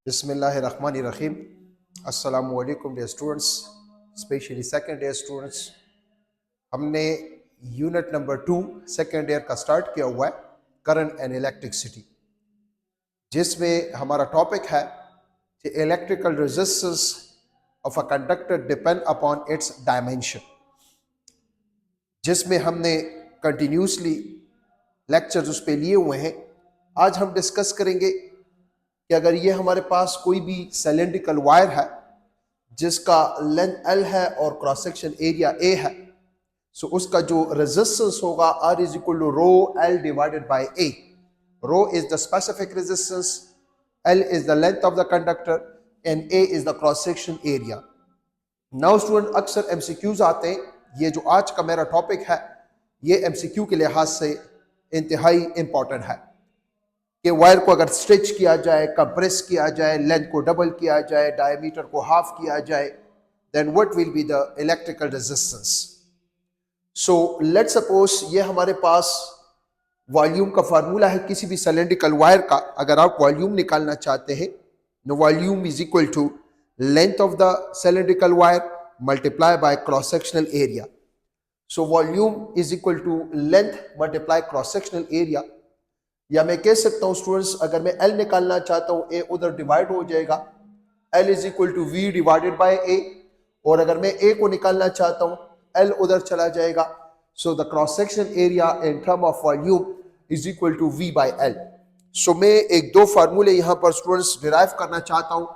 बिस्मिल्लाहिर्रहमानिर्रहीम। अस्सलामु अलैकुम dear students, specially second year students. हमने यूनिट नंबर 2 सेकेंड ईयर का स्टार्ट किया हुआ है, करंट एंड इलेक्ट्रिसिटी, जिसमें हमारा टॉपिक है कि electrical resistance of a conductor depend upon its dimension, जिसमें हमने कंटिन्यूसली लेक्चर्स उस पर लिए हुए हैं। आज हम डिस्कस करेंगे कि अगर ये हमारे पास कोई भी सिलेंड्रिकल वायर है जिसका लेंथ L है और क्रॉस सेक्शन एरिया A है, सो उसका जो रेजिस्टेंस होगा R is equal to rho L divided by A। Rho is the specific resistance, L is the length of the conductor and A is the cross section area. Now student, अक्सर MCQs आते हैं। ये जो आज का मेरा topic है ये MCQ के लिहाज से इंतहाई इंपॉर्टेंट है कि वायर को अगर स्ट्रेच किया जाए, कंप्रेस किया जाए, लेंथ को डबल किया जाए, डायमीटर को हाफ किया जाए, then what will be the electrical resistance. So let's suppose ये हमारे पास वॉल्यूम का फार्मूला है किसी भी सिलेंड्रिकल वायर का। अगर आप वॉल्यूम निकालना चाहते हैं, now volume is equal to length of the cylindrical wire multiply by cross sectional area. So volume is equal to length multiply cross sectional area. या मैं कह सकता हूं स्टूडेंट्स, अगर मैं L निकालना चाहता हूं, A उधर डिवाइड हो जाएगा, L is equal to V divided by A। और अगर मैं A को निकालना चाहता हूं, L उधर चला जाएगा। So the cross section area in term of volume is equal to V by L। So मैं एक दो फार्मूले यहां पर स्टूडेंट्स डिराइव करना चाहता हूं।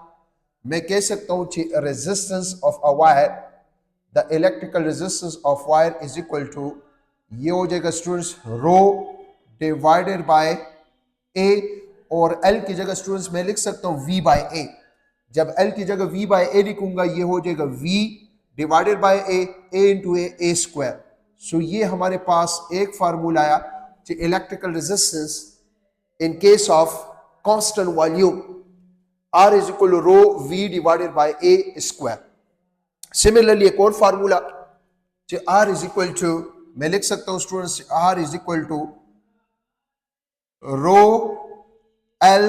मैं कह सकता हूं कि resistance of a wire, the electrical resistance of wire is equal to, ये हो जाएगा students rho divided by A, और L की जगह स्टूडेंट्स मैं लिख सकता हूं V बाय A। जब L की जगह V बाय A लिखूंगा, ये हो जाएगा V divided by A into A square. So ये हमारे पास एक फार्मूला आया कि electrical resistance in case of constant volume R is equal to rho V divided by A square. Similarly एक और फार्मूला कि R इज इक्वल टू, मैं लिख सकता हूं students, R is equal to rho L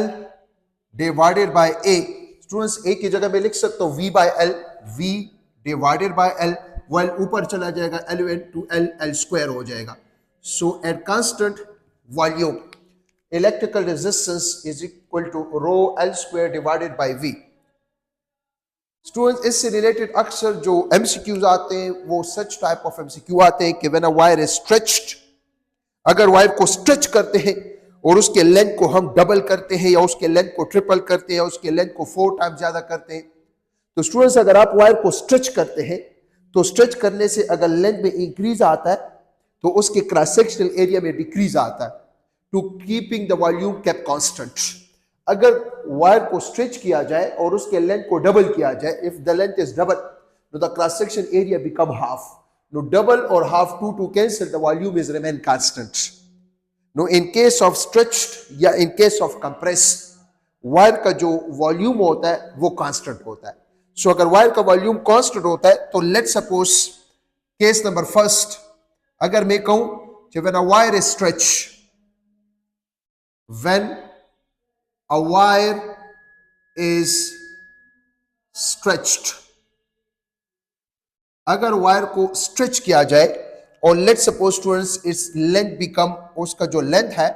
divided by A। Students A की जगह मैं लिख सकता हूं V by L, V divided by L। Well ऊपर चला जाएगा L into L, L square हो जाएगा। So at constant volume electrical resistance is equal to rho L square divided by V। Students, इससे रिलेटेड अक्सर जो MCQs आते हैं वो सच टाइप ऑफ MCQ आते हैं कि when a wire is stretched, अगर वायर को स्ट्रेच करते हैं और उसके लेंथ को हम डबल करते हैं या उसके लेंथ को ट्रिपल करते हैं या उसके लेंथ को 4 टाइम ज्यादा करते हैं, तो स्टूडेंट्स अगर आप वायर को स्ट्रेच करते हैं तो स्ट्रेच करने से अगर लेंथ में इंक्रीज आता है तो उसके क्रॉस सेक्शनल एरिया में डिक्रीज आता है, to keeping the volume kept constant. अगर वायर को स्ट्रेच किया जाए और उसके लेंथ को डबल किया जाए, if the length is double, तो the cross section area become half. No double और half to cancel, the volume is remain constant. No in case of stretched या in case of compress, wire का जो volume होता है वो constant होता है। सो अगर वायर का वॉल्यूम कांस्टेंट होता है तो let's suppose case number first, अगर मैं कहूं कि when a wire is stretch, when a wire is stretched, अगर वायर को स्ट्रेच किया जाए और let's suppose students its length become, उसका जो लेंथ है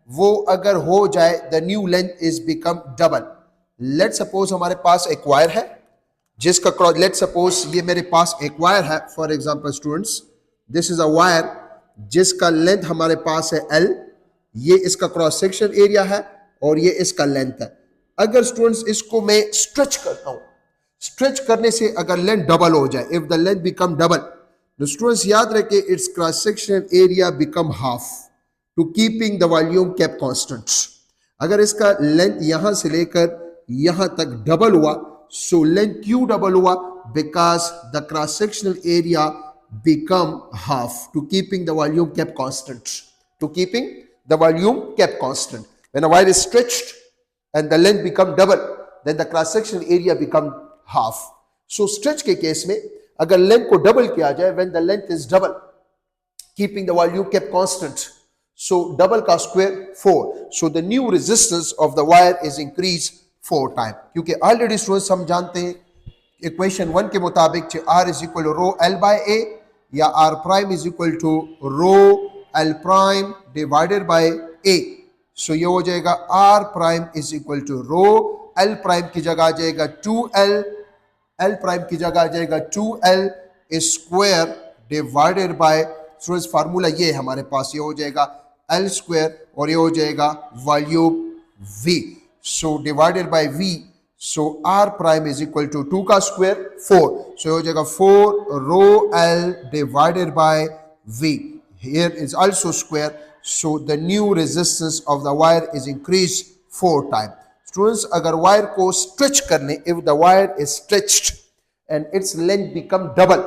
वो अगर हो जाए, the new length is become double. Let's suppose हमारे पास एक वायर है जिसका क्रॉस, लेट्स सपोज ये मेरे पास एक वायर है, for example students this is a wire जिसका लेंथ हमारे पास है L, ये इसका क्रॉस सेक्शन एरिया है और ये इसका लेंथ है। अगर स्टूडेंट्स इसको मैं स्ट्रेच करता हूं, स्ट्रेच करने से अगर लेंथ डबल हो जाए, if the length become double, तो स्टूडेंट्स याद रखें it's cross section area become half, to keeping the volume kept constant. अगर इसका लेंथ यहां से लेकर यहां तक डबल हुआ, सो लेंथ क्यों डबल हुआ? Because the cross sectional area become half, to keeping the volume kept constant, to keeping the volume kept constant. When a wire is stretched and the length become double, then the cross sectional area become half. So stretch के case में अगर length को double किया जाए, when the length is double, keeping the volume kept constant, so double का square 4, so the new resistance of the wire is increased 4 time, क्योंकि already students हम जानते हैं इक्वेशन 1 के मुताबिक r is equal to rho L by A या r prime is equal to rho L prime divided by A. So ये हो जाएगा r prime is equal to rho L prime की जगह आ जाएगा 2l, एल प्राइम की जगह आ जाएगा 2l square divided bye, students formula ये है हमारे पास, ये हो जाएगा एल स्क्वायर और ये हो जाएगा volume v, so divided by v, so r prime is equal to 2 का स्क्वायर 4, सो ये हो जाएगा 4 rho l divided by v, here is also square, so the new resistance of the wire is increased 4 times. Students, अगर wire को stretch करने, if the wire is stretched and its length become double,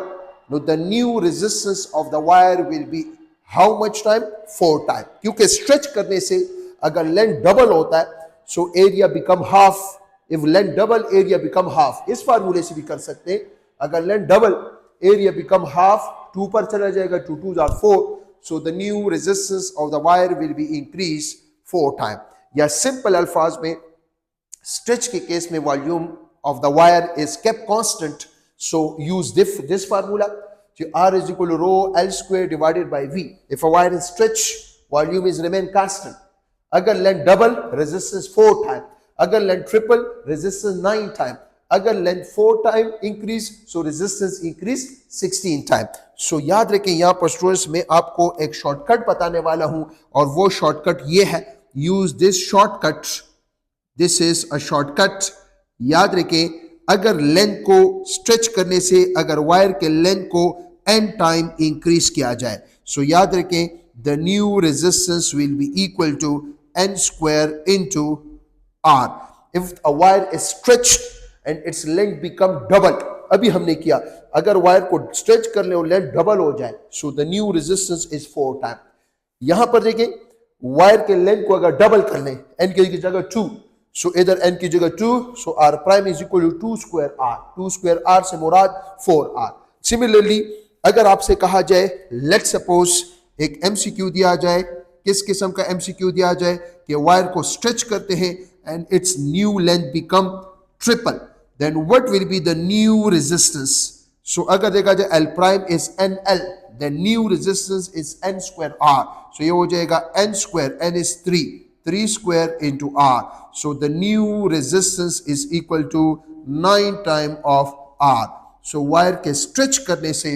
now the new resistance of the wire will be how much time? 4 times. क्योंकि stretch करने से अगर length double होता है, so area become half. If length double, area become half. इस फार्मूले से भी कर सकते हैं, अगर length double, area become half, 2 पर चला जाएगा, 2 2s are 4, so the new resistance of the wire will be increased 4 times. या सिंपल अल्फाज में स्ट्रेच के केस में volume of the wire is kept constant, so use this formula, R is equal to rho L square divided by V. If a wire is stretched, volume is remain constant. अगर length double, resistance 4 times. अगर length triple, resistance 9 times. अगर length 4 time increase, so resistance increase 16 time. So याद रखें, यहां पर students में आपको एक शॉर्टकट बताने वाला हूं और वो शॉर्टकट ये है, use this shortcut, this is a shortcut. याद रखें, अगर लेंथ को स्ट्रेच करने से अगर वायर के लेंथ को n टाइम इंक्रीज किया जाए, सो याद रखें the new resistance will be equal to n square into r. If a wire is stretched and its length become double, अभी हमने किया, अगर वायर को स्ट्रेच कर ले और लेंथ डबल हो जाए, so the new resistance is 4 times. यहां पर देखें, वायर के लेंथ को अगर डबल कर लें, n की जगह 2, so इधर n की जगह 2, so r prime is equal to 2 square r. 2 square r से मुराद 4r. सिमिलरली अगर आपसे कहा जाए, लेट्स सपोज एक MCQ दिया जाए, किस किस्म का MCQ दिया जाए कि वायर को स्ट्रेच करते हैं and its new length become triple, then what will be the new resistance? So अगर देखा जाए L prime is NL, then new resistance is N square R. So ये हो जाएगा N square, N is 3 square into R. So the new resistance is equal to 9 time of R. So wire के stretch करने से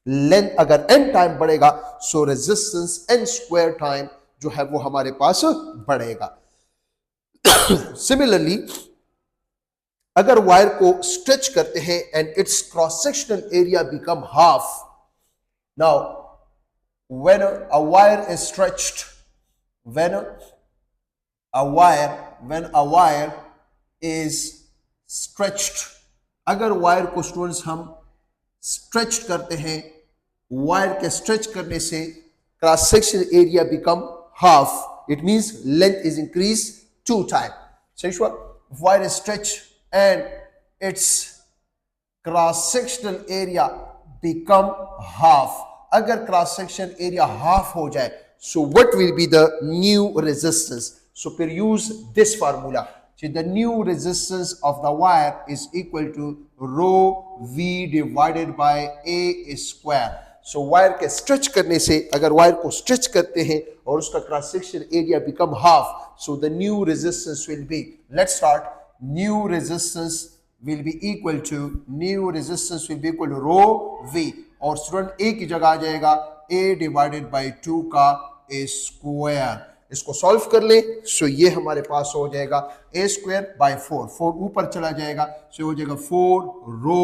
length अगर n time बढ़ेगा, so resistance n square time जो है वो हमारे पास बढ़ेगा. Similarly, अगर वायर को स्ट्रेच करते हैं and its cross sectional area become half. Now when a wire is stretched, when a wire is stretched, अगर वायर को स्टूडेंट्स हम स्ट्रेच करते हैं, वायर के स्ट्रेच करने से cross sectional area become half, it means length is increase 2 time. सही, wire is stretch and its cross sectional area become half. अगर cross section area half हो जाए, so what will be the new resistance? So फिर use this formula. So the new resistance of the wire is equal to rho v divided by a square. So wire के stretch करने से, अगर wire को stretch करते हैं और उसका cross section area become half, so the new resistance will be, let's start, new resistance will be equal to rho v, और स्टूडेंट a की जगह आ जाएगा a डिवाइडेड बाई 2 का स्क्वायर. इसको सॉल्व कर ले, सो ये हमारे पास हो जाएगा a स्क्वायर बाई 4 ऊपर चला जाएगा, सो हो जाएगा 4 रो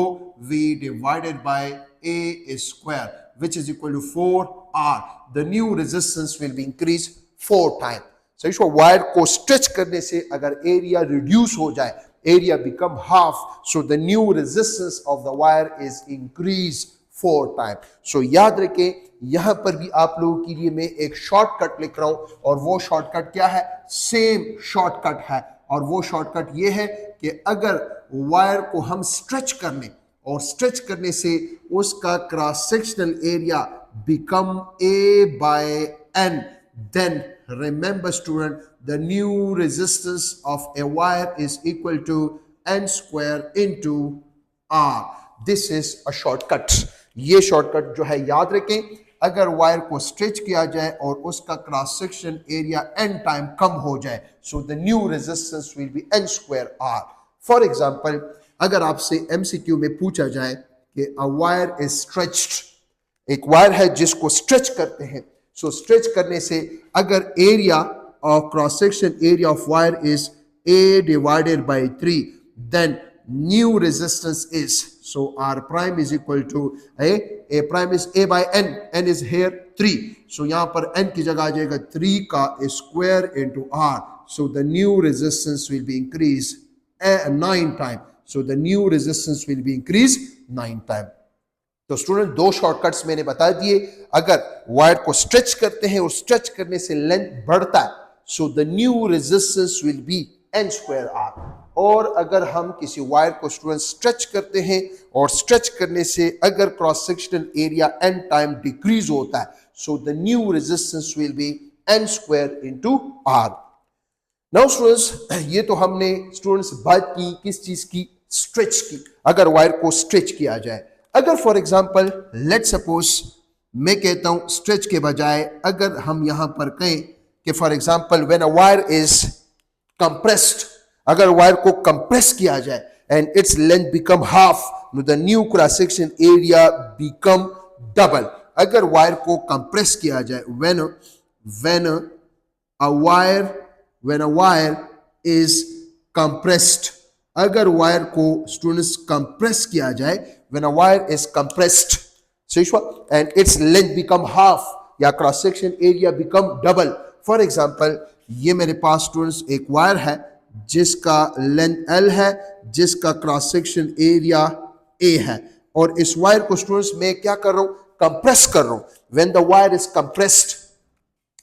v divided by a square which is equal to 4r. the new resistance will be increased 4 times. सही, वायर को स्ट्रेच करने से अगर एरिया रिड्यूस हो जाए, area become half, so the new resistance of the wire is increase 4 time. So याद रखें, यहां पर भी आप लोगों के लिए मैं एक शॉर्टकट लिख रहा हूं और वो शॉर्टकट क्या है, सेम शॉर्टकट है, और वो शॉर्टकट ये है कि अगर वायर को हम स्ट्रेच कर लें और स्ट्रेच करने से उसका cross sectional area become a by n, then remember student, the new resistance of a wire is equal to n square into r. This is a shortcut. ये शॉर्टकट जो है याद रखें, अगर वायर को स्ट्रेच किया जाए और उसका cross section area n time कम हो जाए, so the new resistance will be n square r. For example, अगर आपसे एमसीक्यू में पूछा जाए कि अ वायर इज स्ट्रेच्ड, एक वायर है जिसको स्ट्रेच करते हैं, सो स्ट्रेच करने से अगर area of cross section area of wire is a divided by 3, then new resistance is, so r prime is equal to a prime is a by n is here 3, so यहाँ पर n की जगह आ जाएगा 3 का square into r, so the new resistance will be increased 9 time, so the new resistance will be increased 9 time. तो student दो shortcuts मैंने बता दिए. अगर वायर को स्ट्रेच करते हैं और स्ट्रेच करने से लेंथ बढ़ता है, सो the new resistance will be n square r. और अगर हम किसी वायर को स्टूडेंट स्ट्रेच करते हैं और स्ट्रेच करने से अगर cross sectional area n time decrease होता है, सो the new resistance will be n square into r. Now students, ये तो हमने स्टूडेंट्स बात की किस चीज की, स्ट्रेच की. अगर वायर को स्ट्रेच किया जाए, अगर फॉर एग्जांपल लेट सपोज मैं कहता हूं स्ट्रेच के बजाय अगर हम यहां पर कहें कि for example when a wire is compressed, अगर वायर को कंप्रेस किया जाए and its length become half, the new cross section area become double. अगर वायर को कंप्रेस किया जाए, when a wire is compressed, अगर वायर को स्टूडेंट्स कंप्रेस किया जाए, when a wire is compressed, and its length become half या cross section area become double. For example, ये मेरे पास स्टूडेंट्स एक वायर है जिसका लेंथ L है, जिसका क्रॉस सेक्शन एरिया A है, और इस वायर को स्टूडेंट्स मैं क्या कर रहा हूं, कंप्रेस कर रहा हूं. When the wire is compressed,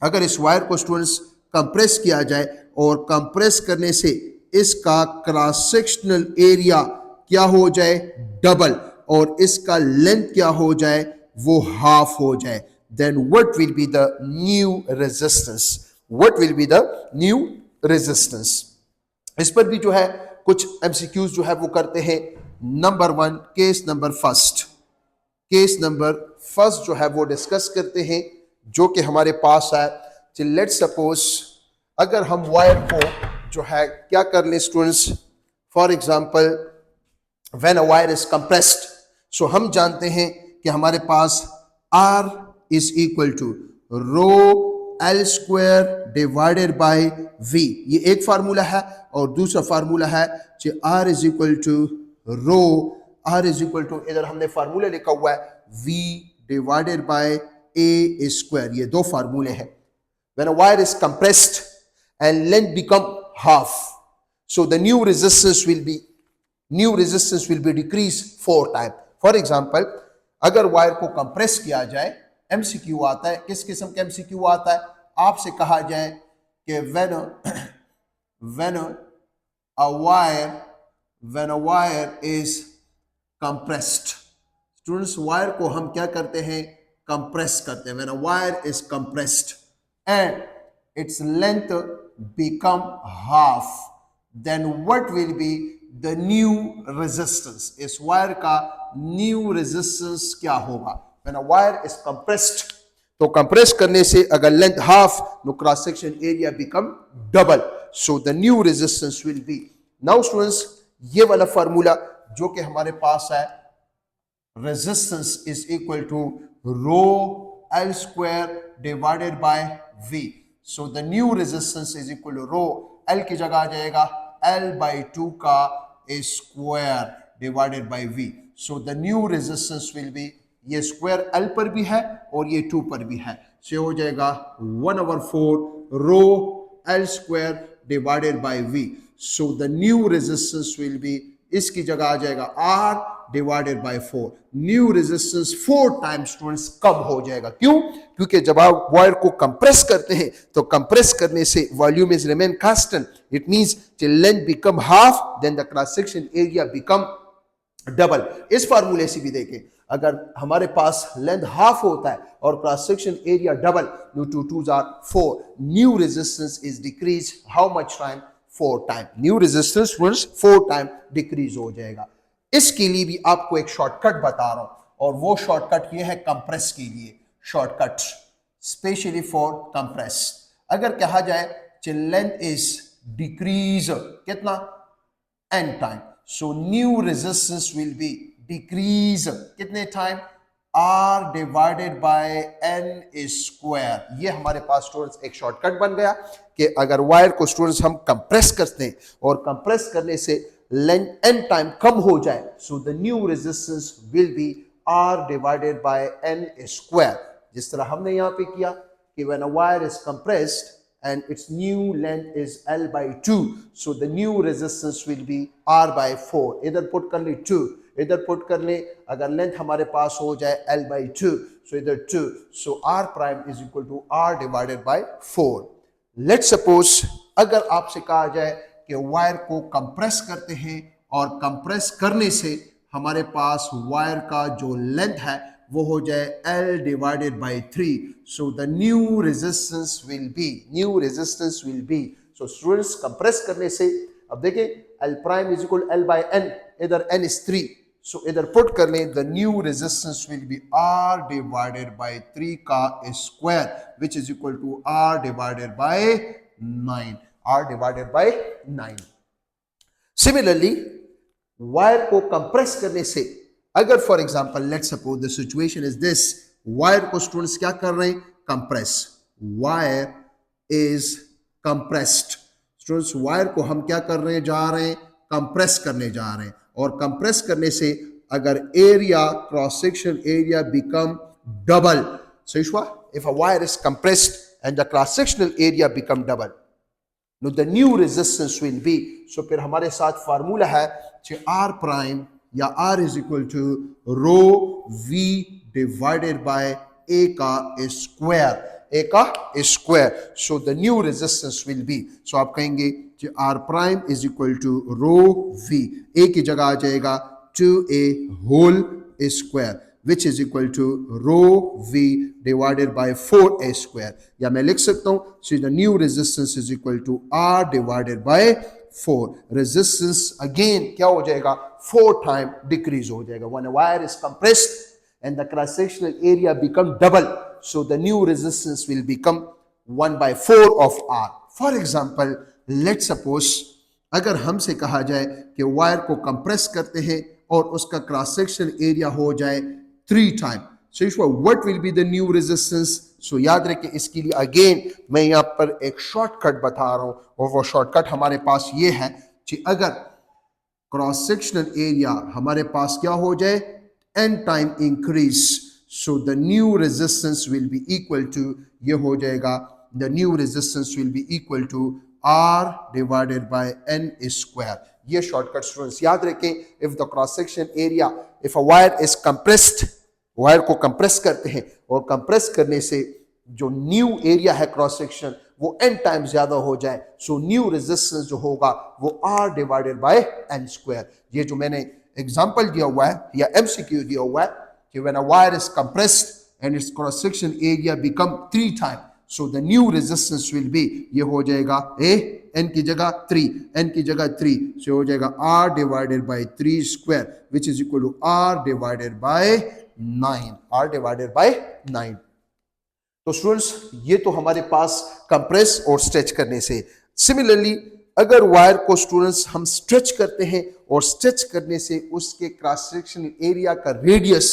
अगर इस वायर को स्टूडेंट्स कंप्रेस किया जाए और कंप्रेस करने से इसका क्रॉस सेक्शनल एरिया क्या हो जाए, डबल, और इसका लेंथ क्या हो जाए, वो हाफ हो जाए, then what will be the new resistance, what will be the new resistance. इस पर भी जो है कुछ एमसीक्यूज जो है वो करते हैं. नंबर 1, केस नंबर फर्स्ट जो है वो डिस्कस करते हैं, जो कि हमारे पास है. लेट सपोज अगर हम वायर को जो है क्या कर ले students, for example when a wire is compressed, so हम जानते हैं कि हमारे पास R is equal to rho L square divided by V. ये एक फार्मूला है, और दूसरा फार्मूला है कि R इज इक्वल टू इधर हमने फार्मूला लिखा हुआ है V divided by A square. ये दो फार्मूले हैं. When a wire is compressed and length become half, so the new resistance will be decreased 4 times. For example, अगर वायर को कंप्रेस किया जाए, एमसीक्यू आता है, किस किस्म का एमसीक्यू आता है, आपसे कहा जाए कि when a wire is compressed, students wire को हम क्या करते हैं, कंप्रेस करते हैं. when a wire is compressed and its length become half, then what will be the new resistance. इस वायर का न्यू रेजिस्टेंस क्या होगा. when a wire is compressed, तो कंप्रेस करने से अगर लेंथ हाफ, तो cross section area become double, so the new resistance will be. Now students, ये वाला फार्मूला जो कि हमारे पास है, resistance is equal to rho L square divided by V. So the new resistance is equal to rho L की जगह आ जाएगा L by 2 का square divided by V. So the new resistance will be, ये square L पर भी है और ये 2 पर भी है, सो हो जाएगा 1/4 rho L square divided by V. So the new resistance will be, इसकी जगह आ जाएगा R divided by 4. New resistance 4 times students कम हो जाएगा. क्यों? क्योंकि जब आप वायर को कंप्रेस करते हैं, तो कंप्रेस करने से volume is remain constant. It means length become half, then the cross section area become double. इस फार्मूले से भी देखें, अगर हमारे पास लेंथ हाफ होता है और cross section area double, new two twos are 4, new resistance is decrease how much time, 4 time, new resistance 4 time decrease हो जाएगा। इसके लिए भी आपको एक शॉर्टकट बता रहा हूं, और वो शॉर्टकट ये है कंप्रेस के लिए शॉर्टकट, स्पेशली फॉर कंप्रेस। अगर कहा जाए लेंथ इज डिक्रीज कितना, n time, so new resistance will be decrease कितने time, r divided by n square. ये हमारे पास स्टूडेंट्स एक शॉर्टकट बन गया कि अगर वायर को स्टूडेंट्स हम कंप्रेस करते हैं और कंप्रेस करने से लेंथ n टाइम कम हो जाए, so the new resistance will be r divided by n square. जिस तरह हमने यहां पे किया कि when a wire is compressed and its new length is L by 2, so the new resistance will be R by 4। इधर put कर ले 2, इधर पुट कर ले, अगर लेंथ हमारे पास हो जाए L by 2, so इधर 2, so R prime is equal to R divided by 4। Let's suppose अगर आपसे कहा जाए कि वायर को कंप्रेस करते हैं और कंप्रेस करने से हमारे पास वायर का जो लेंथ है वो हो जाए L divided by 3, so the new resistance will be, so students compress करने से अब देखें L prime is equal L by N, इधर N इज 3, सो इधर पुट कर लें the new resistance will be R divided by 3 का square which is equal to R divided by 9, R divided by 9। Similarly wire को compress करने से अगर for example let's suppose the situation is this, wire को students क्या कर रहे हैं, compress, wire is compressed, students wire को हम क्या कर रहे हैं, जा रहे हैं कंप्रेस करने जा रहे हैं, और कंप्रेस करने से अगर area cross section area become double, so if a wire is compressed and the cross sectional area become double, no the new resistance will be, so फिर हमारे साथ फार्मूला है R प्राइम या R is equal to rho V divided by A का square, so the new resistance will be, so आप कहेंगे R prime is equal to rho V, A की जगह आ जाएगा 2A whole square which is equal to rho V divided by 4A square, या मैं लिख सकता हूं so the new resistance is equal to R divided by 4, resistance again क्या हो जाएगा, 4 टाइम डिक्रीज हो जाएगा। When a wire is compressed and the cross sectional area become double, so the new resistance will become 1/4 of R। For example let's suppose अगर हमसे कहा जाए कि वायर को कंप्रेस करते हैं और उसका क्रॉस सेक्शनल एरिया हो जाए 3 time, so what will be the new resistance, so याद रखें इसके लिए अगेन मैं यहाँ पर एक शॉर्टकट बता रहा हूँ, और वो शॉर्टकट हमारे पास ये है कि अगर क्रॉस सेक्शनल एरिया हमारे पास क्या हो जाए n time increase, so the new resistance will be equal to, ये हो जाएगा the new resistance will be equal to R divided by n square. ये शॉर्टकट स्टूडेंट्स याद रखें, if the cross section area, if a wire is compressed, wire को compress करते हैं और कंप्रेस करने से जो न्यू एरिया है क्रॉस सेक्शन वो n टाइम ज्यादा हो जाए, सो न्यू रेजिस्टेंस जो होगा वो R divided by n square. ये जो मैंने एग्जांपल दिया हुआ है या MCQ दिया हुआ है कि when a wire is compressed and its cross section area become 3 time, so the new resistance will be, ये हो जाएगा n की जगह 3, n की जगह 3, सो हो जाएगा R divided by 3 square which is equal to R divided by 9, R divided by 9। तो स्टूडेंट्स ये तो हमारे पास कंप्रेस और स्ट्रेच करने से। सिमिलरली अगर वायर को स्टूडेंट्स हम स्ट्रेच करते हैं और स्ट्रेच करने से उसके क्रॉस सेक्शनल एरिया का रेडियस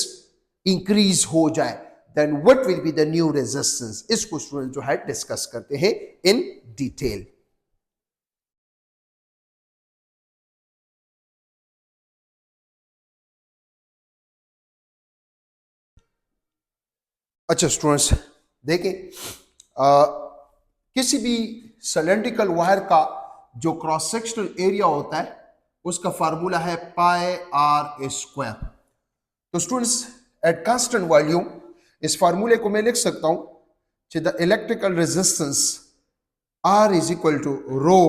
इंक्रीज हो जाए, then what will be the new resistance, इसको स्टूडेंट जो है डिस्कस करते हैं इन डिटेल। अच्छा स्टूडेंट्स देखें, किसी भी सिलेंड्रिकल वायर का जो क्रॉस सेक्शनल एरिया होता है उसका फार्मूला है पाई R स्क्वायर। तो स्टूडेंट्स एट कांस्टेंट वॉल्यूम इस फार्मूले को मैं लिख सकता हूं कि the electrical resistance R is equal to rho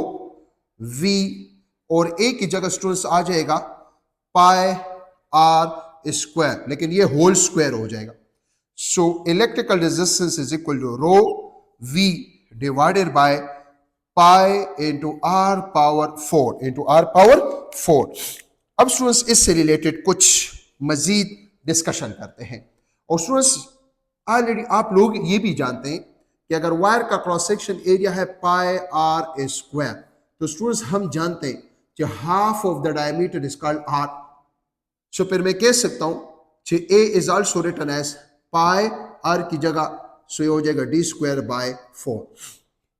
V, और A की जगह स्टूडेंट्स आ जाएगा पाई R स्क्वायर, लेकिन ये होल स्क्वायर हो जाएगा। So electrical resistance is equal to rho V divided by pi into R power 4 into R power 4। अब students इससे रिलेटेड कुछ मजीद डिस्कशन करते हैं। और स्टूडेंट्स ऑलरेडी आप लोग ये भी जानते हैं कि अगर वायर का क्रॉस सेक्शन एरिया है पाई आर स्क्वायर, तो स्टूडेंट्स हम जानते हैं कि half of the diameter is called R. So फिर मैं कह सकता हूं कि A is also written as pi R की जगह सो ये हो जाएगा डी स्क्वायर बाय 4।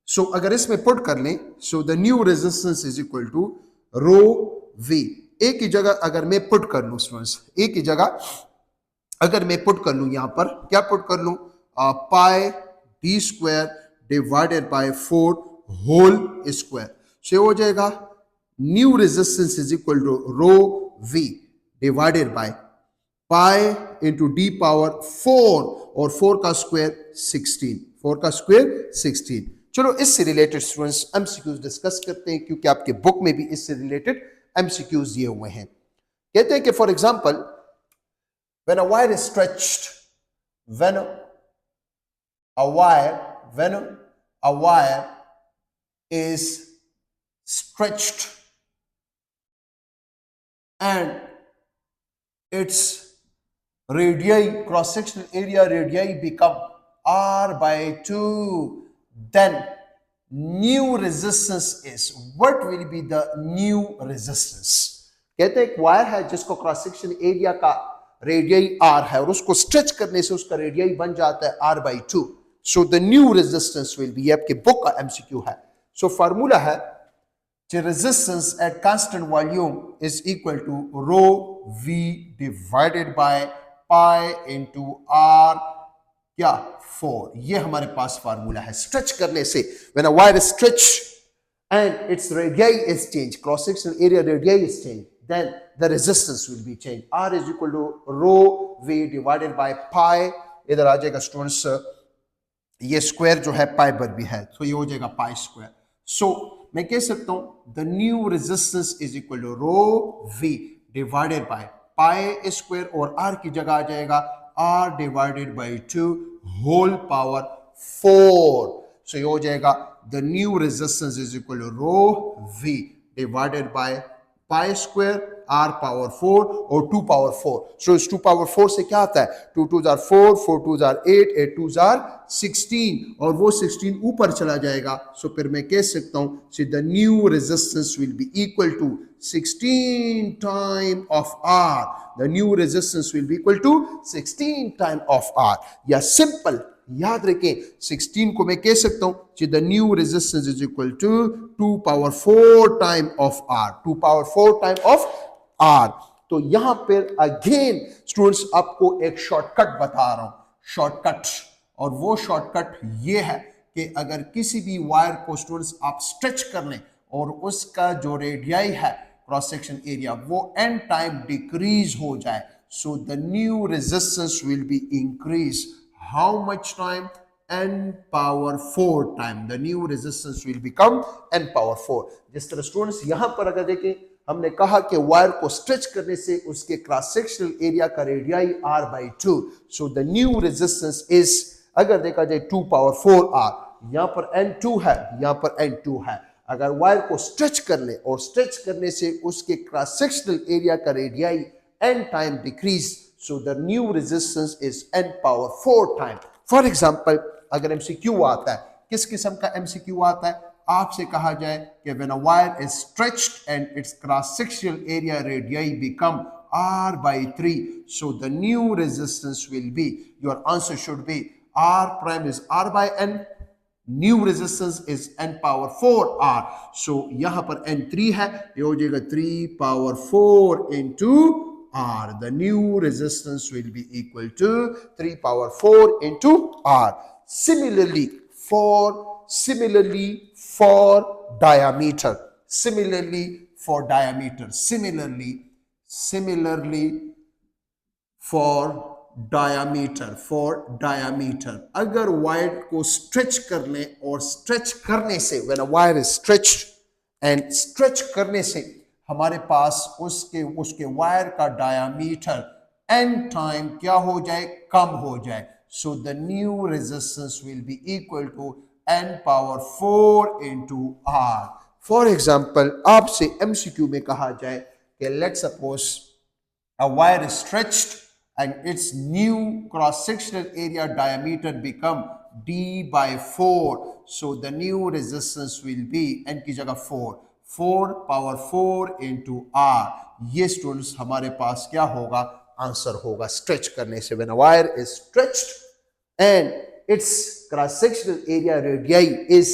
सो अगर इसमें पुट कर लें, so the new resistance is equal to rho V. A की जगह अगर मैं पुट कर लूं स्टूडेंट्स, ए की जगह अगर मैं पुट कर लूं, यहां पर क्या पुट कर लूं, pi D square divided by 4 whole square. So हो जाएगा new resistance is equal to rho V divided by pi into D power 4 और 4 का स्क्वायर 16, 4 का स्क्वायर 16। चलो इससे रिलेटेड स्टूडेंट्स एमसीक्यूज डिस्कस करते हैं, क्योंकि आपके बुक में भी इससे रिलेटेड एमसीक्यूज दिए हुए हैं। कहते हैं कि for example when a wire is stretched, when a wire is stretched and its radii, cross sectional area radii become r by 2, then new resistance is, what will be the new resistance? कहते हैं एक wire है जिसको cross section area का radii are है और उसको stretch करने से उसका रेडियई बन जाता है R by 2। So the new resistance will be, ये आपके बुक का एमसीक्यू है। सो फार्मूला है कि resistance at constant volume is equal to rho V divided by pi into R क्या 4। ये हमारे पास फार्मूला है। स्ट्रेच करने से when a wire is stretch and its radii is changed, cross sectional area radii is changed, then the resistance will be changed. R is equal to rho V divided by pi, इधर आ जाएगा students ये square जो है पाई पर भी है, तो ये हो जाएगा पाई स्क्वायर। सो मैं कह सकता हूं the new resistance is equal to rho V divided by pi square और R की जगह आ जाएगा R डिवाइडेड बाय 2 होल पावर 4। सो ये हो जाएगा the new resistance is equal to rho V divided by pi square R power 4 और 2 power 4। So इस 2 power 4 से क्या आता है, 2 2s are 4, 4 2s are 8, 8 2s are 16 और वो 16 ऊपर चला जाएगा। So फिर मैं कह सकता हूं so the new resistance will be equal to 16 time of R. The new resistance will be equal to 16 time of R। या सिंपल याद रखें 16 को मैं कह सकता हूं कि the new resistance is equal to 2 power 4 time of R, 2 power 4 time of R. तो यहां पर अगेन स्टूडेंट्स आपको एक शॉर्टकट बता रहा हूं, शॉर्टकट, और वो शॉर्टकट ये है कि अगर किसी भी वायर को स्टूडेंट्स आप स्ट्रेच कर लें और उसका जो रेडियई है क्रॉस सेक्शन एरिया वो एन टाइम डिक्रीज हो जाए, so the new resistance will be increase. How much time? n power 4 time. The new resistance will become n power 4। जिस तरह स्टूडेंट्स यहां पर अगर देखें, हमने कहा कि वायर को स्ट्रेच करने से उसके क्रॉस सेक्शनल एरिया का radii r by 2। So the new resistance is, अगर देखा जाए 2 पावर 4 r, यहां पर n2 है, यहां पर n2 है। अगर वायर को स्ट्रेच कर ले और स्ट्रेच करने से उसके क्रॉस सेक्शनल एरिया का radii n time decrease, so the new resistance is n power 4 time। for example अगर MCQ आता है, किस किस्म का MCQ आता है, आपसे कहा जाए कि when a wire is stretched and its cross sectional area radii become r by 3, so the new resistance will be, your answer should be r prime is r by n, new resistance is n power 4 r। so यहां पर n3 है, ये हो जाएगा 3 power 4 into R. The new resistance will be equal to 3 power 4 into R। Similarly for diameter, similarly for diameter अगर wire को stretch कर लें और स्ट्रेच करने से, when a wire is stretched and stretch करने से हमारे पास उसके वायर का डायामीटर n टाइम क्या हो जाए, कम हो जाए. So the new resistance will be equal to n power 4 into r. For example, आपसे MCQ में कहा जाए कि let's suppose a wire is stretched and its new cross-sectional area diameter become d by 4. So the new resistance will be n की जगह 4 power 4 into r. ये students हमारे पास क्या होगा, आंसर होगा स्ट्रेच करने से. When a wire is stretched and its cross-sectional area radii is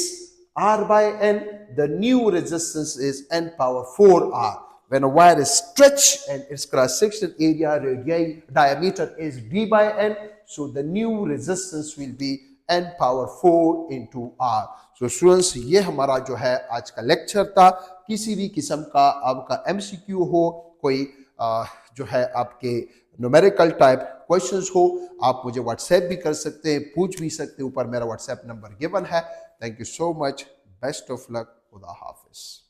r by n, the new resistance is n power 4r. When a wire is stretched and its cross-sectional area radii diameter is d by n, so the new resistance will be n power 4 into r. So students, ये हमारा जो है आज का lecture था. किसी भी किस्म का आपका MCQ हो, कोई जो है आपके न्यूमेरिकल टाइप क्वेश्चंस हो, आप मुझे व्हाट्सएप भी कर सकते हैं, पूछ भी सकते हैं. ऊपर मेरा व्हाट्सएप नंबर गिवन है. Thank you so much. Best of luck. खुदा हाफिज.